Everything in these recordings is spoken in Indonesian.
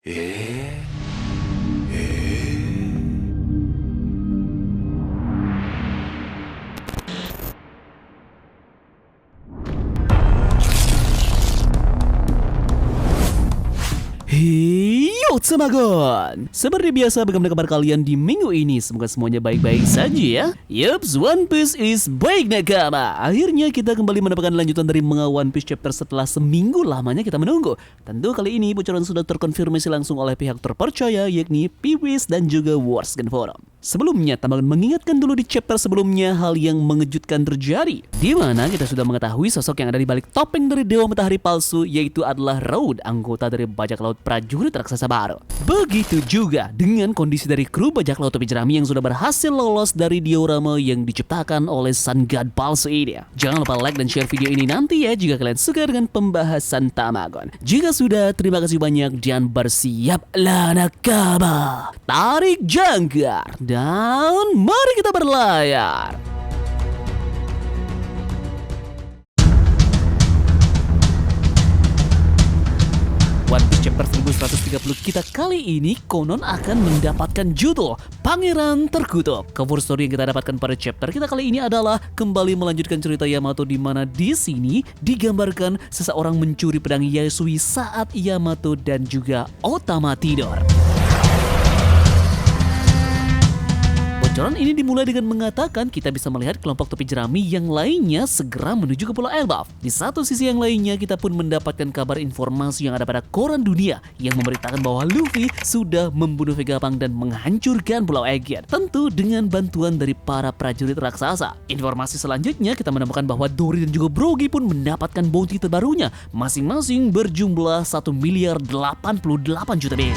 えHeyo Tsemagon! Seperti biasa, bagaimana kabar kalian di minggu ini? Semoga semuanya baik-baik saja ya. Yups, One Piece is baik nakama. Akhirnya kita kembali mendapatkan lanjutan dari manga One Piece chapter setelah seminggu lamanya kita menunggu. Tentu kali ini bocoran sudah terkonfirmasi langsung oleh pihak terpercaya, yakni Peace dan juga Warsgen Forum. Sebelumnya, Tamagon mengingatkan dulu di chapter sebelumnya hal yang mengejutkan terjadi, di mana kita sudah mengetahui sosok yang ada di balik topeng dari Dewa Matahari palsu, yaitu adalah Road, anggota dari bajak laut prajurit raksasa baru. Begitu juga dengan kondisi dari kru bajak laut topi jerami yang sudah berhasil lolos dari diorama yang diciptakan oleh Sun God palsu ini. Jangan lupa like dan share video ini nanti ya jika kalian suka dengan pembahasan Tamagon. Jika sudah, terima kasih banyak dan bersiaplah nakama. Tarik jangkar dan mari kita berlayar. One Piece chapter 1130 kita kali ini konon akan mendapatkan judul Pangeran Terkutuk. Cover story yang kita dapatkan pada chapter kita kali ini adalah kembali melanjutkan cerita Yamato, di mana di sini digambarkan seseorang mencuri pedang Yasui saat Yamato dan juga Otama tidur. Bocoran ini dimulai dengan mengatakan kita bisa melihat kelompok topi jerami yang lainnya segera menuju ke Pulau Elbaf. Di satu sisi yang lainnya kita pun mendapatkan kabar informasi yang ada pada koran dunia yang memberitakan bahwa Luffy sudah membunuh Vegapunk dan menghancurkan Pulau Aegean, tentu dengan bantuan dari para prajurit raksasa. Informasi selanjutnya kita menemukan bahwa Dory dan juga Brogy pun mendapatkan bounty terbarunya, masing-masing berjumlah 1.088 juta B.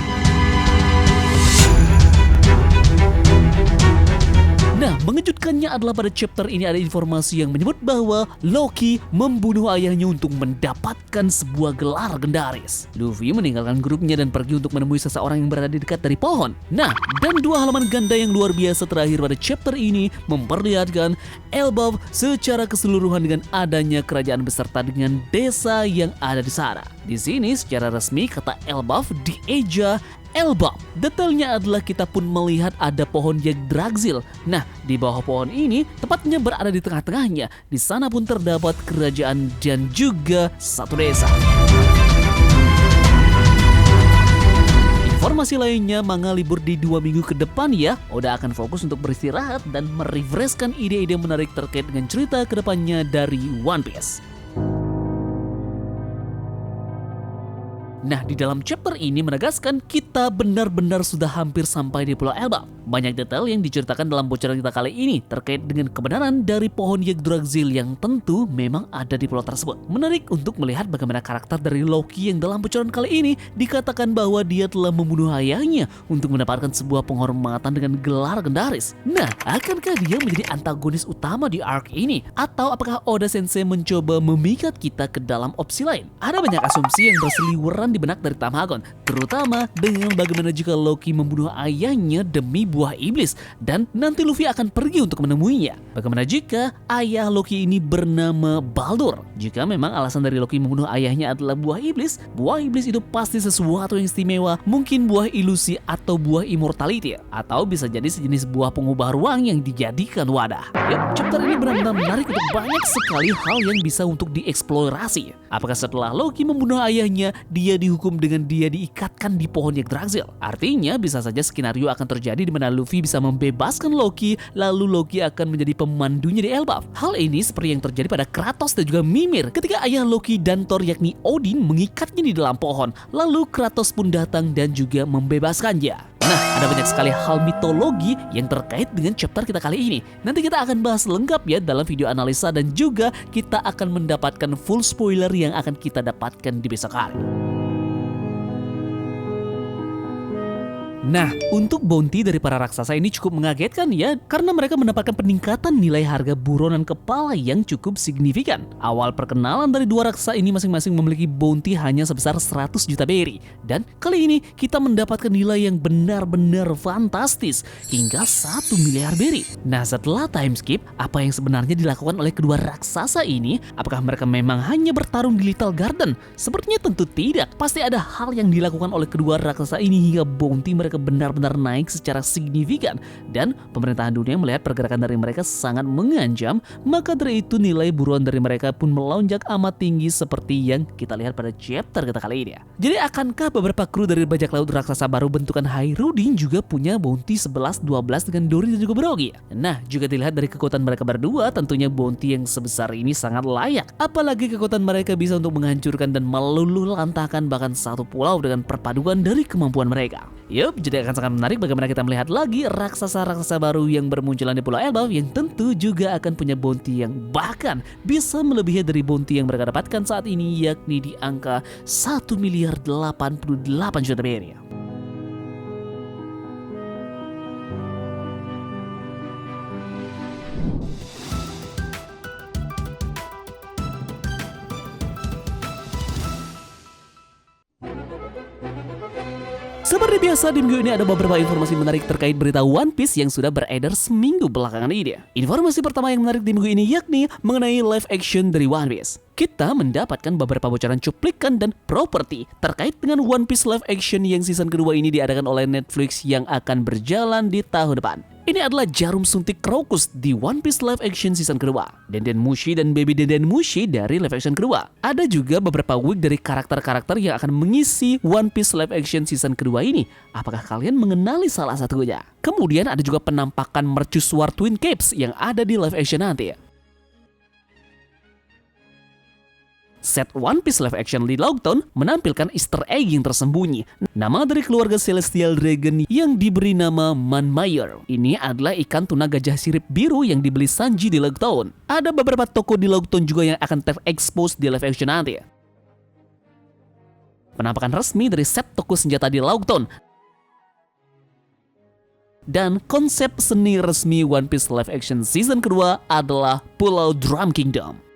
Nah, mengejutkannya adalah pada chapter ini ada informasi yang menyebut bahwa Loki membunuh ayahnya untuk mendapatkan sebuah gelar legendaris. Luffy meninggalkan grupnya dan pergi untuk menemui seseorang yang berada di dekat dari pohon. Nah, dan dua halaman ganda yang luar biasa terakhir pada chapter ini memperlihatkan Elbaf secara keseluruhan dengan adanya kerajaan beserta dengan desa yang ada di sana. Di sini secara resmi kata Elbaf dieja Elbaf. Detailnya adalah kita pun melihat ada pohon Yggdrasil. Nah, di bawah pohon ini tepatnya berada di tengah-tengahnya. Di sana pun terdapat kerajaan dan juga satu desa. Informasi lainnya, manga libur di 2 minggu ke depan ya. Oda akan fokus untuk beristirahat dan merefreshkan ide-ide menarik terkait dengan cerita kedepannya dari One Piece. Nah, di dalam chapter ini menegaskan kita benar-benar sudah hampir sampai di Pulau Elbaf. Banyak detail yang diceritakan dalam bocoran kita kali ini terkait dengan kebenaran dari pohon Yggdrasil yang tentu memang ada di pulau tersebut. Menarik untuk melihat bagaimana karakter dari Loki yang dalam bocoran kali ini dikatakan bahwa dia telah membunuh ayahnya untuk mendapatkan sebuah penghormatan dengan gelar legendaris. Nah, akankah dia menjadi antagonis utama di arc ini? Atau apakah Oda Sensei mencoba memikat kita ke dalam opsi lain? Ada banyak asumsi yang berseliweran di benak dari Tamagon, terutama dengan bagaimana jika Loki membunuh ayahnya demi buah iblis dan nanti Luffy akan pergi untuk menemuinya. Bagaimana jika ayah Loki ini bernama Baldur? Jika memang alasan dari Loki membunuh ayahnya adalah buah iblis itu pasti sesuatu yang istimewa, mungkin buah ilusi atau buah immortality, atau bisa jadi sejenis buah pengubah ruang yang dijadikan wadah. Yap, chapter ini benar-benar menarik untuk banyak sekali hal yang bisa untuk dieksplorasi. Apakah setelah Loki membunuh ayahnya, dia dihukum dengan dia diikatkan di pohon Yggdrasil? Artinya bisa saja skenario akan terjadi di mana Luffy bisa membebaskan Loki, lalu Loki akan menjadi pemandunya di Elbaf. Hal ini seperti yang terjadi pada Kratos dan juga Mimir ketika ayah Loki dan Thor yakni Odin mengikatnya di dalam pohon, lalu Kratos pun datang dan juga membebaskannya. Nah, ada banyak sekali hal mitologi yang terkait dengan chapter kita kali ini. Nanti kita akan bahas lengkap ya dalam video analisa dan juga kita akan mendapatkan full spoiler yang akan kita dapatkan di besok hari. Nah, untuk bounty dari para raksasa ini cukup mengagetkan ya, karena mereka mendapatkan peningkatan nilai harga buronan kepala yang cukup signifikan. Awal perkenalan dari dua raksasa ini masing-masing memiliki bounty hanya sebesar 100 juta berry. Dan kali ini kita mendapatkan nilai yang benar-benar fantastis, hingga 1 miliar berry. Nah, setelah time skip, apa yang sebenarnya dilakukan oleh kedua raksasa ini? Apakah mereka memang hanya bertarung di Little Garden? Sepertinya tentu tidak. Pasti ada hal yang dilakukan oleh kedua raksasa ini hingga bounty mereka benar-benar naik secara signifikan, dan pemerintahan dunia melihat pergerakan dari mereka sangat mengancam, maka dari itu nilai buruan dari mereka pun melonjak amat tinggi seperti yang kita lihat pada chapter kita kali ini ya. Jadi akankah beberapa kru dari bajak laut raksasa baru bentukan Hairudin juga punya bounty 11-12 dengan Dory dan juga Brogy? Nah, juga dilihat dari kekuatan mereka berdua, tentunya bounty yang sebesar ini sangat layak. Apalagi kekuatan mereka bisa untuk menghancurkan dan meluluh lantahkan bahkan satu pulau dengan perpaduan dari kemampuan mereka. Yup, jadi akan sangat menarik bagaimana kita melihat lagi raksasa-raksasa baru yang bermunculan di Pulau Elbaf yang tentu juga akan punya bounty yang bahkan bisa melebihi dari bounty yang mereka dapatkan saat ini, yakni di angka 1 miliar 88 juta berry. Seperti biasa di minggu ini ada beberapa informasi menarik terkait berita One Piece yang sudah beredar seminggu belakangan ini. Informasi pertama yang menarik di minggu ini yakni mengenai live action dari One Piece. Kita mendapatkan beberapa bocoran cuplikan dan properti terkait dengan One Piece live action yang season kedua ini diadakan oleh Netflix yang akan berjalan di tahun depan. Ini adalah jarum suntik Crocus di One Piece live action season kedua. Denden Mushi dan Baby Denden Mushi dari live action kedua. Ada juga beberapa wig dari karakter-karakter yang akan mengisi One Piece live action season kedua ini. Apakah kalian mengenali salah satunya? Kemudian ada juga penampakan mercusuar Twin Capes yang ada di live action nanti. Set One Piece live action di Logtown menampilkan Easter egg yang tersembunyi. Nama dari keluarga Celestial Dragon yang diberi nama Manmayer. Ini adalah ikan tuna gajah sirip biru yang dibeli Sanji di Logtown. Ada beberapa toko di Logtown juga yang akan terekspos di live action nanti. Penampakan resmi dari set toko senjata di Logtown. Dan konsep seni resmi One Piece live action season kedua adalah Pulau Drum Kingdom.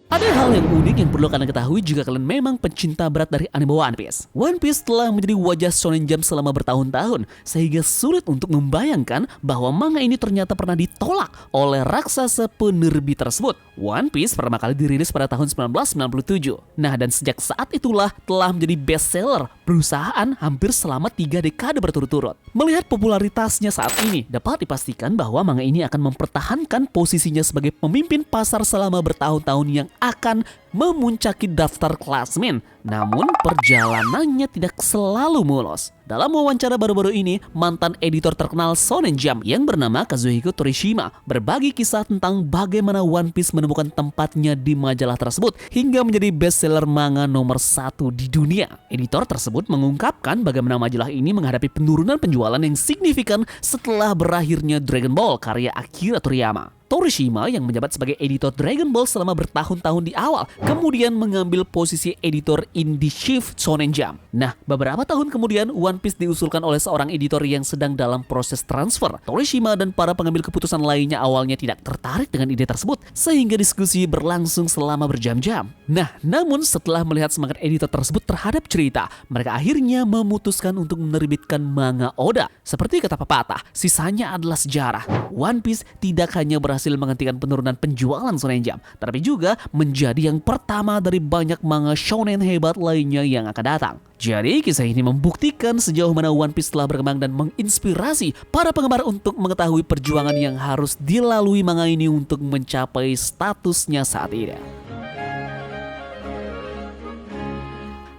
Ada hal yang unik yang perlu kalian ketahui jika kalian memang pencinta berat dari anime One Piece. One Piece telah menjadi wajah Shonen Jump selama bertahun-tahun, sehingga sulit untuk membayangkan bahwa manga ini ternyata pernah ditolak oleh raksasa penerbit tersebut. One Piece pertama kali dirilis pada tahun 1997. Nah, dan sejak saat itulah telah menjadi bestseller perusahaan hampir selama 3 dekade berturut-turut. Melihat popularitasnya saat ini, dapat dipastikan bahwa manga ini akan mempertahankan posisinya sebagai pemimpin pasar selama bertahun-tahun yang akan memuncaki daftar klasmen. Namun perjalanannya tidak selalu mulus. Dalam wawancara baru-baru ini, mantan editor terkenal Shonen Jump yang bernama Kazuhiko Torishima berbagi kisah tentang bagaimana One Piece menemukan tempatnya di majalah tersebut hingga menjadi bestseller manga nomor 1 di dunia. Editor tersebut mengungkapkan bagaimana majalah ini menghadapi penurunan penjualan yang signifikan setelah berakhirnya Dragon Ball karya Akira Toriyama. Torishima yang menjabat sebagai editor Dragon Ball selama bertahun-tahun di awal, kemudian mengambil posisi editor Indie Chief Shonen Jump. Nah, beberapa tahun kemudian One Piece diusulkan oleh seorang editor yang sedang dalam proses transfer. Torishima dan para pengambil keputusan lainnya awalnya tidak tertarik dengan ide tersebut, sehingga diskusi berlangsung selama berjam-jam. Nah, namun setelah melihat semangat editor tersebut terhadap cerita, mereka akhirnya memutuskan untuk menerbitkan manga Oda. Seperti kata pepatah, sisanya adalah sejarah. One Piece tidak hanya berhasil menghentikan penurunan penjualan Shonen Jump, tapi juga menjadi yang pertama dari banyak manga shonen hebat lainnya yang akan datang. Jadi kisah ini membuktikan sejauh mana One Piece telah berkembang dan menginspirasi para penggemar untuk mengetahui perjuangan yang harus dilalui manga ini untuk mencapai statusnya saat ini.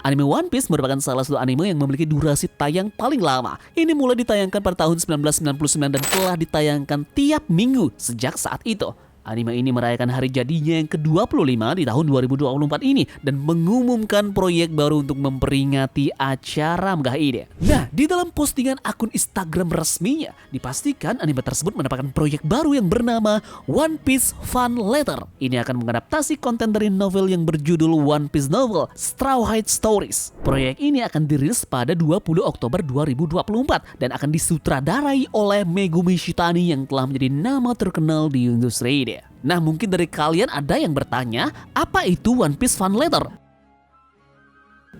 Anime One Piece merupakan salah satu anime yang memiliki durasi tayang paling lama. Ini mulai ditayangkan pada tahun 1999 dan telah ditayangkan tiap minggu sejak saat itu. Anime ini merayakan hari jadinya yang ke-25 di tahun 2024 ini dan mengumumkan proyek baru untuk memperingati acara megah ini. Nah, di dalam postingan akun Instagram resminya, dipastikan anime tersebut mendapatkan proyek baru yang bernama One Piece Fan Letter. Ini akan mengadaptasi konten dari novel yang berjudul One Piece Novel Straw Hat Stories. Proyek ini akan dirilis pada 20 Oktober 2024 dan akan disutradarai oleh Megumi Shitani yang telah menjadi nama terkenal di industri ini. Nah, mungkin dari kalian ada yang bertanya, apa itu One Piece Fan Letter?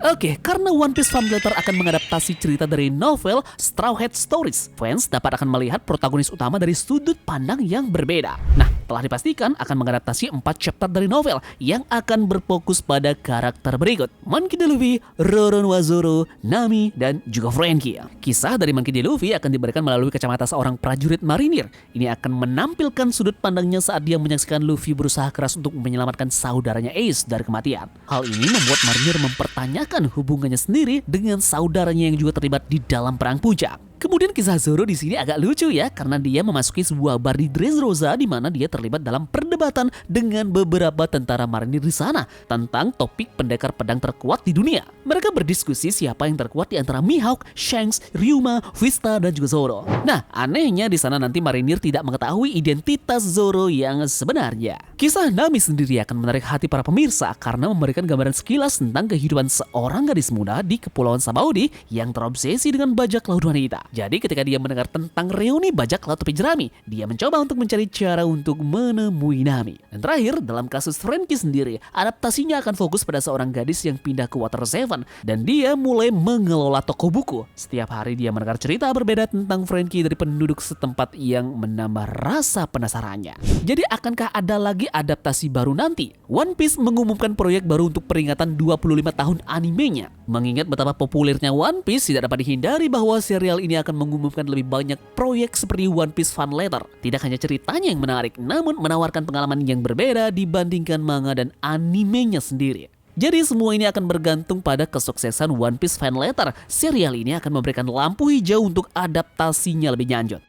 Oke, karena One Piece Fan Letter akan mengadaptasi cerita dari novel Straw Hat Stories, fans dapat akan melihat protagonis utama dari sudut pandang yang berbeda. Nah, telah dipastikan akan mengadaptasi 4 chapter dari novel yang akan berfokus pada karakter berikut: Monkey D. Luffy, Roronoa Zoro, Nami, dan juga Franky. Kisah dari Monkey D. Luffy akan diberikan melalui kacamata seorang prajurit marinir. Ini akan menampilkan sudut pandangnya saat dia menyaksikan Luffy berusaha keras untuk menyelamatkan saudaranya Ace dari kematian. Hal ini membuat marinir mempertanyakan hubungannya sendiri dengan saudaranya yang juga terlibat di dalam perang puncak. Kemudian kisah Zoro di sini agak lucu ya, karena dia memasuki sebuah bar di Dressrosa di mana dia terlibat dalam perdebatan dengan beberapa tentara marinir di sana tentang topik pendekar pedang terkuat di dunia. Mereka berdiskusi siapa yang terkuat di antara Mihawk, Shanks, Ryuma, Vista, dan juga Zoro. Nah, anehnya di sana nanti marinir tidak mengetahui identitas Zoro yang sebenarnya. Kisah Nami sendiri akan menarik hati para pemirsa karena memberikan gambaran sekilas tentang kehidupan seorang gadis muda di Kepulauan Sabaudi yang terobsesi dengan bajak laut wanita. Jadi ketika dia mendengar tentang reuni bajak laut tepi jerami, dia mencoba untuk mencari cara untuk menemui Nami. Dan terakhir, dalam kasus Franky sendiri, adaptasinya akan fokus pada seorang gadis yang pindah ke Water Seven dan dia mulai mengelola toko buku. Setiap hari dia mendengar cerita berbeda tentang Franky dari penduduk setempat yang menambah rasa penasarannya. Jadi akankah ada lagi adaptasi baru nanti? One Piece mengumumkan proyek baru untuk peringatan 25 tahun animenya. Mengingat betapa populernya One Piece, tidak dapat dihindari bahwa serial ini akan mengumumkan lebih banyak proyek seperti One Piece Fan Letter. Tidak hanya ceritanya yang menarik, namun menawarkan pengalaman yang berbeda dibandingkan manga dan animenya sendiri. Jadi semua ini akan bergantung pada kesuksesan One Piece Fan Letter. Serial ini akan memberikan lampu hijau untuk adaptasinya lebih lanjut.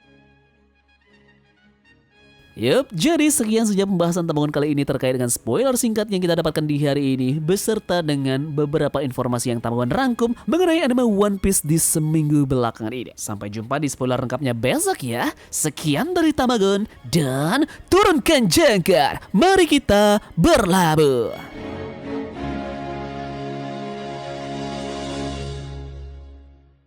Yup, jadi sekian saja pembahasan tabungan kali ini terkait dengan spoiler singkat yang kita dapatkan di hari ini beserta dengan beberapa informasi yang tabungan rangkum mengenai anime One Piece di seminggu belakangan ini. Sampai jumpa di spoiler lengkapnya besok ya. Sekian dari Tamagon dan turunkan jangkar. Mari kita berlabuh.